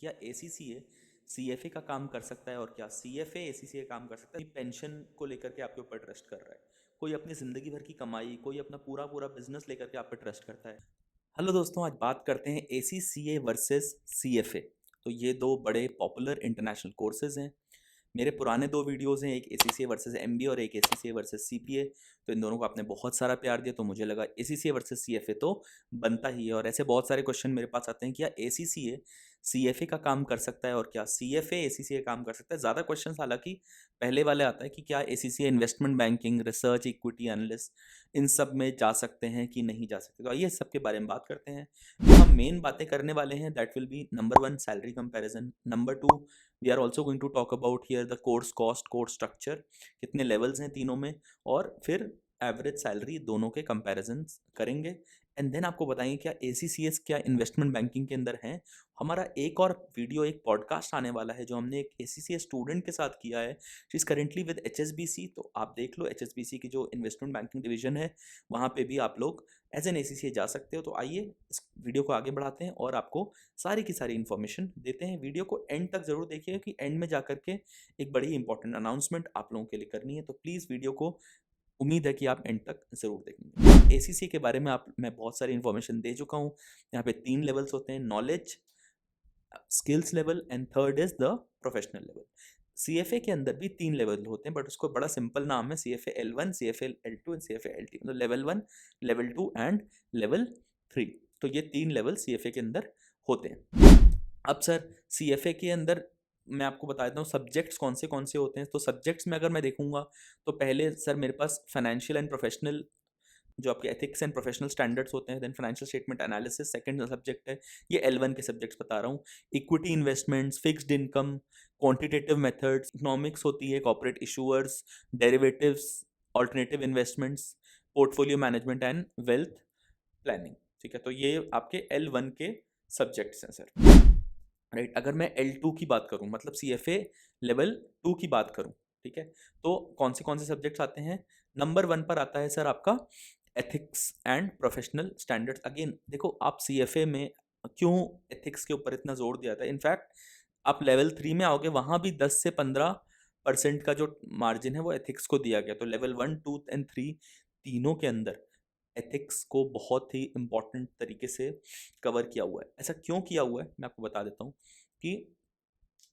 क्या ACCA CFA का काम कर सकता है और क्या सीएफए एसीसीए काम कर सकता है? पेंशन को लेकर के आपके ऊपर ट्रस्ट कर रहा है, कोई अपनी ज़िंदगी भर की कमाई, कोई अपना पूरा पूरा बिजनेस लेकर के आप पे ट्रस्ट करता है। हेलो दोस्तों, आज बात करते हैं एसीसीए वर्सेस सीएफए। तो ये दो बड़े पॉपुलर इंटरनेशनल कोर्सेज हैं। मेरे पुराने दो वीडियोस हैं, एक एसीसीए वर्सेस एमबीए और एक एसीसीए वर्सेस सीपीए। तो इन दोनों को आपने बहुत सारा प्यार दिया, तो मुझे लगा एसीसीए वर्सेस सीएफए तो बनता ही है। और ऐसे बहुत सारे क्वेश्चन मेरे पास आते हैं कि क्या एसीसीए सीएफए का काम कर सकता है और क्या सीएफए एसीसीए काम कर सकता है। ज़्यादा क्वेश्चन हालांकि पहले वाले आता है कि क्या ACCA investment banking, research, equity analyst इन सब में जा सकते हैं कि नहीं जा सकते। तो आइए इस सब के बारे में बात करते हैं। तो हम मेन बातें करने वाले हैं, that will be number 1 salary comparison, number 2 we are also going to talk about here the course cost, course structure, कितने लेवल्स हैं तीनों में, और फिर एवरेज सैलरी, दोनों के कंपैरिजन करेंगे। एंड देन आपको बताएंगे क्या एसीसीएस क्या इन्वेस्टमेंट बैंकिंग के अंदर है। हमारा एक और वीडियो, एक पॉडकास्ट आने वाला है जो हमने एक एसीसीएस स्टूडेंट के साथ किया है, इज करेंटली विद एचएसबीसी। तो आप देख लो, एचएसबीसी की जो इन्वेस्टमेंट बैंकिंग डिवीजन है वहाँ पे भी आप लोग एज एन एसीसीए जा सकते हो। तो आइए इस वीडियो को आगे बढ़ाते हैं और आपको सारी की सारी इन्फॉर्मेशन देते हैं। वीडियो को एंड तक जरूर देखिएगा कि एंड में जाकर के एक बड़ी इंपॉर्टेंट अनाउंसमेंट आप लोगों के लिए करनी है। तो प्लीज़ वीडियो को, उम्मीद है कि आप एंड तक ज़रूर देखेंगे। एसीसी के बारे में आप मैं बहुत सारी इन्फॉर्मेशन दे चुका हूँ। यहाँ पे 3 लेवल्स होते हैं, knowledge, skills level and third is the professional level. CFA के अंदर भी 3 लेवल होते हैं, बट उसको बड़ा सिंपल नाम है CFA L1, CFA L2 and CFA LT, मतलब लेवल 1, लेवल 2 एंड लेवल 3। तो ये 3 लेवल सीएफए के अंदर होते हैं। अब सर, सीएफए के अंदर मैं आपको बता देता हूँ सब्जेक्ट्स कौन से होते हैं। तो सब्जेक्ट्स में अगर मैं देखूंगा तो पहले सर मेरे पास फाइनेंशियल एंड प्रोफेशनल, जो आपके एथिक्स एंड प्रोफेशनल स्टैंडर्ड्स होते हैं, then financial statement analysis second subject है। ये L1 के सब्जेक्ट्स बता रहा हूँ। Equity investments, fixed income, quantitative methods, economics होती है, corporate issuers, derivatives, alternative investments, portfolio management and wealth planning. ठीक है, तो ये आपके L1 के सब्जेक्ट्स हैं सर। राइट, अगर मैं L2 की बात करूं, मतलब CFA लेवल 2 की बात करूं, ठीक है, तो कौन से सब्जेक्ट्स आते हैं। नंबर 1 पर आता है सर आपका ethics and professional standards. Again देखो, आप CFA में क्यों एथिक्स के ऊपर इतना जोर दिया था। इनफैक्ट आप लेवल 3 में आओगे, वहां भी 10 से 15% का जो मार्जिन है वो एथिक्स को दिया गया। तो लेवल 1, 2 एंड 3 तीनों के अंदर एथिक्स को बहुत ही इम्पोर्टेंट तरीके से कवर किया हुआ है। ऐसा क्यों किया हुआ है मैं आपको बता देता हूँ कि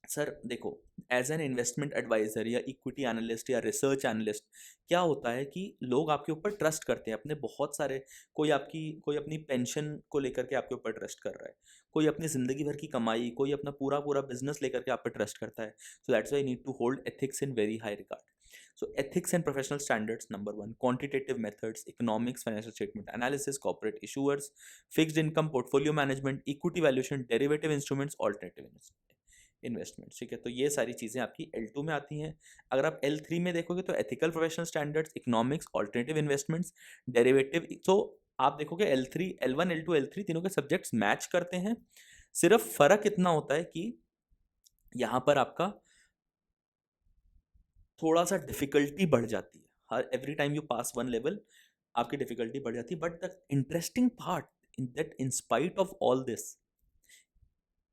सर देखो, एज एन इन्वेस्टमेंट एडवाइजर या इक्विटी एनालिस्ट या रिसर्च एनालिस्ट, क्या होता है कि लोग आपके ऊपर ट्रस्ट करते हैं अपने बहुत सारे, कोई अपनी पेंशन को लेकर के आपके ऊपर ट्रस्ट कर रहा है, कोई अपनी ज़िंदगी भर की कमाई, कोई अपना पूरा पूरा बिजनेस लेकर के आप पे ट्रस्ट करता है। So that's why need to hold ethics in very high regard. So ethics and professional standards, number 1, quantitative methods, economics, financial statement analysis, corporate issuers, fixed income, portfolio management, equity valuation, derivative instruments, alternative investment. ठीक है, तो ये सारी चीज़ें आपकी L2 में आती हैं। अगर आप L3 में देखोगे तो ethical professional standards, economics, alternative investments, derivative. तो आप देखोगे L3, L1, L2, L3 तीनों के सब्जेक्ट्स मैच करते हैं। सिर्फ फर्क इतना होता है कि यहाँ पर आपका थोड़ा सा डिफिकल्टी बढ़ जाती है। हर every time you pass 1 level आपकी डिफिकल्टी बढ़ जाती है। But the interesting part in that, in spite of all this,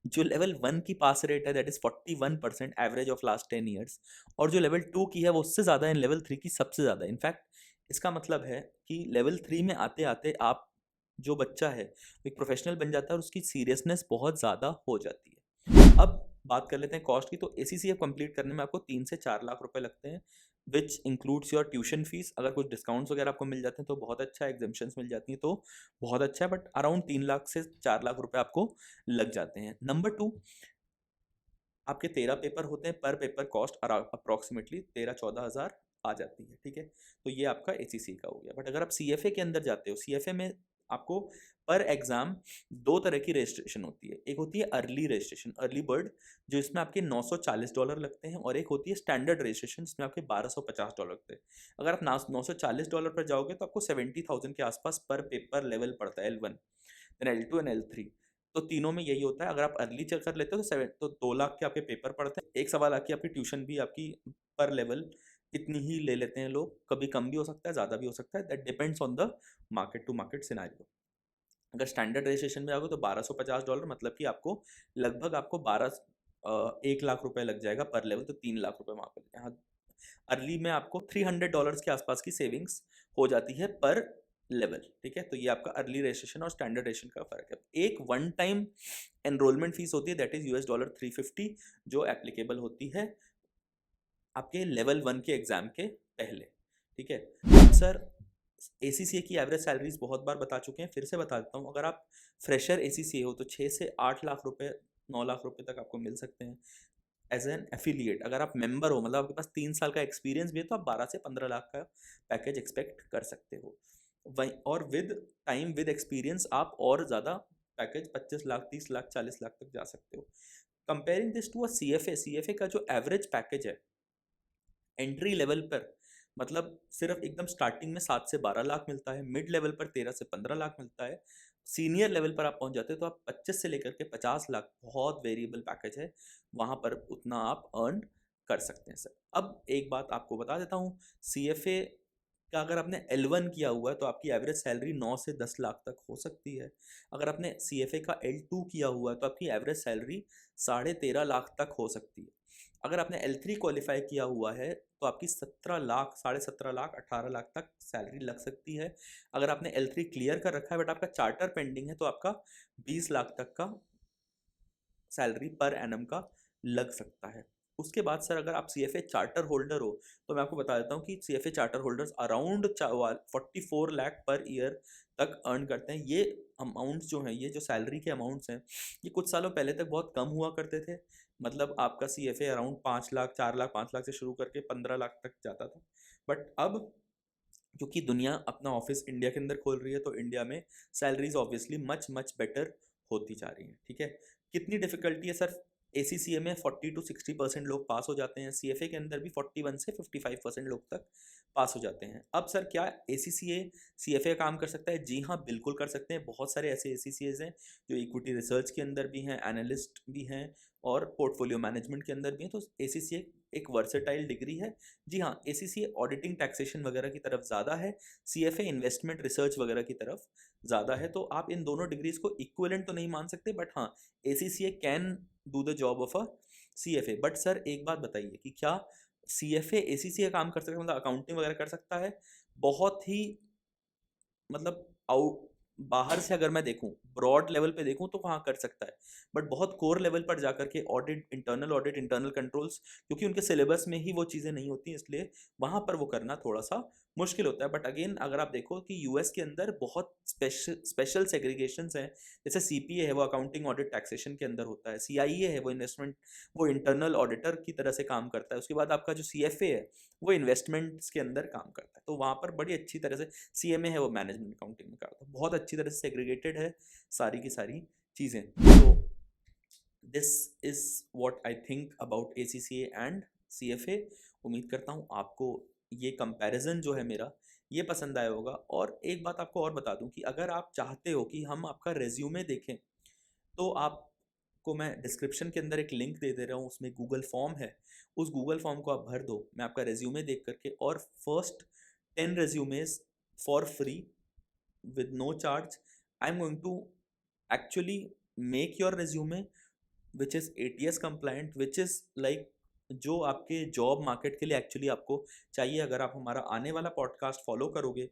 जो लेवल 1 की पास रेट है that is 41% average of last 10 years, और जो लेवल 2 की है वो उससे ज़्यादा है, लेवल 3 की सबसे ज़्यादा। इनफैक्ट इसका मतलब है कि लेवल 3 में आते आते आप, जो बच्चा है वो एक प्रोफेशनल बन जाता है और उसकी सीरियसनेस बहुत ज़्यादा हो जाती है। अब बात कर लेते हैं कॉस्ट की। तो ACCA कंप्लीट करने में आपको 3 से 4 लाख रुपए लगते हैं, which includes your tuition fees. अगर कुछ डिस्काउंट्स वगैरह आपको मिल जाते हैं तो बहुत अच्छा है, एग्जामेशंस मिल जाती हैं तो बहुत अच्छा है, बट अराउंड 3 लाख से 4 लाख रुपए आपको लग जाते हैं। नंबर 2, आपके 13 पेपर होते हैं, पर पेपर कॉस्ट अप्रॉक्सीमेटली 13-14 हज़ार आ जाती है। ठीक है, तो ये आपका ACCA का हो गया। बट अगर आप CFA के अंदर जाते हो, CFA में आपको पर एग्जाम 2 तरह की रजिस्ट्रेशन होती है। एक होती है अर्ली रजिस्ट्रेशन, अर्ली बर्ड, जो इसमें आपके $940 लगते हैं, और एक होती है स्टैंडर्ड रजिस्ट्रेशन जिसमें आपके $1250 लगते हैं। अगर आप $940 पर जाओगे तो आपको 70,000 के आसपास पर पेपर लेवल पड़ता है, L1, then L2 and L3। तो तीनों में यही होता है। अगर आप अर्ली चेक कर लेते हो तो 2 लाख के आपके पेपर पड़ते हैं। एक सवाल आके आपकी ट्यूशन भी आपकी पर लेवल इतनी ही ले लेते हैं लोग, कभी कम भी हो सकता है, ज़्यादा भी हो सकता है, that depends on the market to market scenario. अगर स्टैंडर्ड रजिस्ट्रेशन में आओगे तो $1250, मतलब कि आपको लगभग आपको 1 लाख रुपए लग जाएगा पर लेवल, तो 3 लाख रुपए वहाँ पर। यहाँ अर्ली में आपको $300 के आसपास की सेविंग्स हो जाती है पर लेवल, ठीक है। तो ये आपका अर्ली रजिस्ट्रेशन और स्टैंडर्ड रजिस्ट्रेशन का फर्क है। एक वन टाइम एनरोलमेंट फीस होती है, दैट इज $350, जो एप्लीकेबल होती है आपके लेवल 1 के एग्जाम के पहले, ठीक है। अब सर ACCA की एवरेज सैलरीज बहुत बार बता चुके हैं, फिर से बता देता हूँ। अगर आप फ्रेशर ACCA हो तो 6 से 8 लाख रुपए, 9 लाख रुपए तक आपको मिल सकते हैं एज एन एफिलिएट। अगर आप मेंबर हो, मतलब आपके पास 3 साल का एक्सपीरियंस भी है, तो आप 12 से 15 लाख का पैकेज एक्सपेक्ट कर सकते हो वहीं। और विद टाइम विद एक्सपीरियंस आप और ज़्यादा पैकेज 25 लाख, 30 लाख, 40 लाख तक जा सकते हो। Comparing this to a CFA का जो एवरेज पैकेज है एंट्री लेवल पर, मतलब सिर्फ एकदम स्टार्टिंग में 7 से 12 लाख मिलता है, मिड लेवल पर 13 से 15 लाख मिलता है, सीनियर लेवल पर आप पहुंच जाते हो तो आप 25 से लेकर के 50 लाख, बहुत वेरिएबल पैकेज है, वहां पर उतना आप अर्न कर सकते हैं सर। अब एक बात आपको बता देता हूँ, CFA का अगर आपने L1 किया हुआ है तो आपकी एवरेज सैलरी 9 से 10 लाख तक हो सकती है। अगर आपने CFA का L2 किया हुआ है तो आपकी एवरेज सैलरी 13.5 लाख तक हो सकती है। अगर आपने L3 क्वालिफाई किया हुआ है तो आपकी 17 लाख, 17.5 लाख, 18 लाख तक सैलरी लग सकती है। अगर आपने L3 क्लियर कर रखा है बट आपका चार्टर पेंडिंग है तो आपका 20 लाख तक का सैलरी पर एनम का लग सकता है। उसके बाद सर अगर आप CFA चार्टर होल्डर हो तो मैं आपको बता देता हूँ कि CFA charter holders around 44 lakh per year तक अर्न करते हैं। ये अमाउंट्स जो हैं, ये जो सैलरी के अमाउंट्स हैं, ये कुछ सालों पहले तक बहुत कम हुआ करते थे। मतलब आपका CFA अराउंड 5 लाख, 4 लाख, 5 लाख से शुरू करके 15 लाख तक जाता था। बट अब क्योंकि दुनिया अपना ऑफिस इंडिया के अंदर खोल रही है तो इंडिया में salaries obviously much much better होती जा रही हैं, ठीक है। कितनी डिफिकल्टी है सर, ACCA में 40 to 60% लोग पास हो जाते हैं, CFA के अंदर भी 41 से 55% लोग तक पास हो जाते हैं। अब सर क्या ACCA CFA काम कर सकता है? जी हाँ, बिल्कुल कर सकते हैं। बहुत सारे ऐसे ACCAs हैं जो इक्विटी रिसर्च के अंदर भी हैं, एनालिस्ट भी हैं और पोर्टफोलियो मैनेजमेंट के अंदर भी हैं। तो ACCA एक वर्सेटाइल डिग्री है। जी हाँ, ACCA ऑडिटिंग, टैक्सेशन वगैरह की तरफ ज़्यादा है, CFA इन्वेस्टमेंट रिसर्च वगैरह की तरफ ज़्यादा है। तो आप इन दोनों डिग्रीज को इक्विवेलेंट तो नहीं मान सकते, बट हाँ ACCA can do the job of a CFA। But sir एक बात बताइए कि क्या CFA ACCA काम कर सकता है, मतलब अकाउंटिंग वगैरह कर सकता है? बहुत ही, मतलब आउट, बाहर से अगर मैं देखूं, ब्रॉड लेवल पे देखूं तो वहाँ कर सकता है, बट बहुत कोर लेवल पर जाकर के ऑडिट, इंटरनल कंट्रोल्स, क्योंकि उनके सिलेबस में ही वो चीज़ें नहीं होती, इसलिए वहाँ पर वो करना थोड़ा सा मुश्किल होता है। बट अगेन अगर आप देखो कि US के अंदर बहुत स्पेशल सेग्रीगेशंस हैं, जैसे CPA है वो अकाउंटिंग, ऑडिट, टैक्सेशन के अंदर होता है, CIA है वो इन्वेस्टमेंट, वो इंटरनल ऑडिटर की तरह से काम करता है, उसके बाद आपका जो CFA है वो इन्वेस्टमेंट्स के अंदर काम करता है। तो वहाँ पर बड़ी अच्छी तरह से, CMA है वो मैनेजमेंट अकाउंटिंग में करता है, बहुत अच्छी तरह से सेग्रीगेटेड है सारी की सारी चीज़ें। तो this is what I think about ACCA and CFA। उम्मीद करता हूँ आपको ये कंपैरिजन जो है मेरा ये पसंद आया होगा। और एक बात आपको और बता दूं कि अगर आप चाहते हो कि हम आपका रेज्यूमे देखें तो आपको मैं डिस्क्रिप्शन के अंदर एक लिंक दे रहा हूँ, उसमें गूगल फॉर्म है, उस गूगल फॉर्म को आप भर दो, मैं आपका रेज्यूमे देख करके, और first 10 resumes for free with no charge I'm going to actually make your resume which is ATS compliant, which is like जो आपके जॉब मार्केट के लिए एक्चुअली आपको चाहिए। अगर आप हमारा आने वाला पॉडकास्ट फॉलो करोगे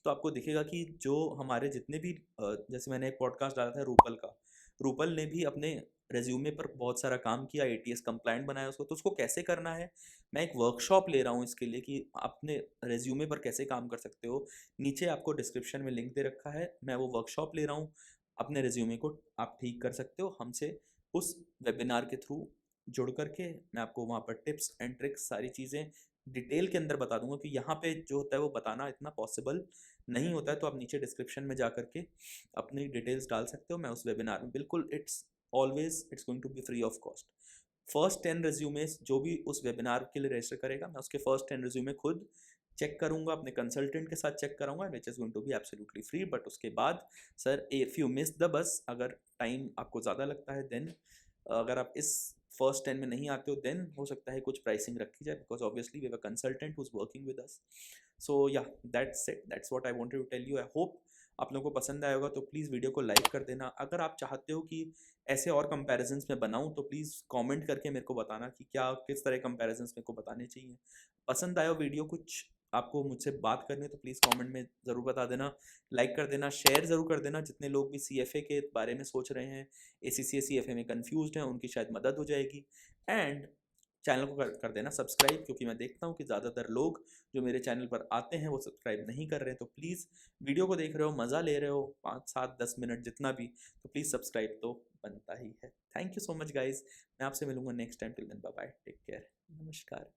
तो आपको दिखेगा कि जो हमारे जितने भी जैसे मैंने एक पॉडकास्ट डाला था रूपल का, रूपल ने भी अपने रेज्यूमे पर बहुत सारा काम किया, ATS कंप्लाइंट बनाया उसको। तो उसको कैसे करना है, मैं एक वर्कशॉप ले रहा हूँ इसके लिए कि अपने रेज्यूमे पर कैसे काम कर सकते हो। नीचे आपको डिस्क्रिप्शन में लिंक दे रखा है, मैं वो वर्कशॉप ले रहा हूँ। अपने रेज्यूमे को आप ठीक कर सकते हो हमसे उस वेबिनार के थ्रू जुड़ करके। मैं आपको वहाँ पर टिप्स एंड ट्रिक्स सारी चीज़ें डिटेल के अंदर बता दूंगा कि यहाँ पे जो होता है वो बताना इतना पॉसिबल नहीं होता है। तो आप नीचे डिस्क्रिप्शन में जा करके अपनी डिटेल्स डाल सकते हो। मैं उस वेबिनार में बिल्कुल, it's going to be free of cost. First 10 resumes जो भी उस वेबिनार के लिए रजिस्टर करेगा, मैं उसके फर्स्ट 10 रेज्यूमे खुद चेक करूंगा, अपने कंसल्टेंट के साथ चेक कराऊंगा, which is going to be absolutely free. But उसके बाद sir if you miss the bus, अगर टाइम आपको ज़्यादा लगता है देन, अगर आप इस फर्स्ट 10 में नहीं आते हो देन हो सकता है कुछ प्राइसिंग रखी जाए, because obviously we have a consultant who is working with us. So yeah that's it, that's what I wanted to tell you. I hope आप लोगों को पसंद आया होगा तो प्लीज़ वीडियो को लाइक कर देना। अगर आप चाहते हो कि ऐसे और कंपैरिजन्स मैं बनाऊँ तो प्लीज़ कमेंट करके मेरे को बताना कि क्या किस तरह कंपैरिजन्स मेरे को बताने चाहिए। पसंद आया वीडियो, कुछ आपको मुझसे बात करनी है तो प्लीज़ कमेंट में ज़रूर बता देना। लाइक कर देना, शेयर ज़रूर कर देना। जितने लोग भी सीएफए के बारे में सोच रहे हैं, एसीसीए सीएफए में कंफ्यूज्ड हैं, उनकी शायद मदद हो जाएगी। एंड चैनल को कर देना सब्सक्राइब, क्योंकि मैं देखता हूँ कि ज़्यादातर लोग जो मेरे चैनल पर आते हैं वो सब्सक्राइब नहीं कर रहे हैं। तो प्लीज़ वीडियो को देख रहे हो, मज़ा ले रहे हो, 5 7 10 मिनट जितना भी, तो प्लीज़ सब्सक्राइब तो बनता ही है। Thank you so much guys. मैं आपसे मिलूंगा next time. Till then bye bye, take care, नमस्कार।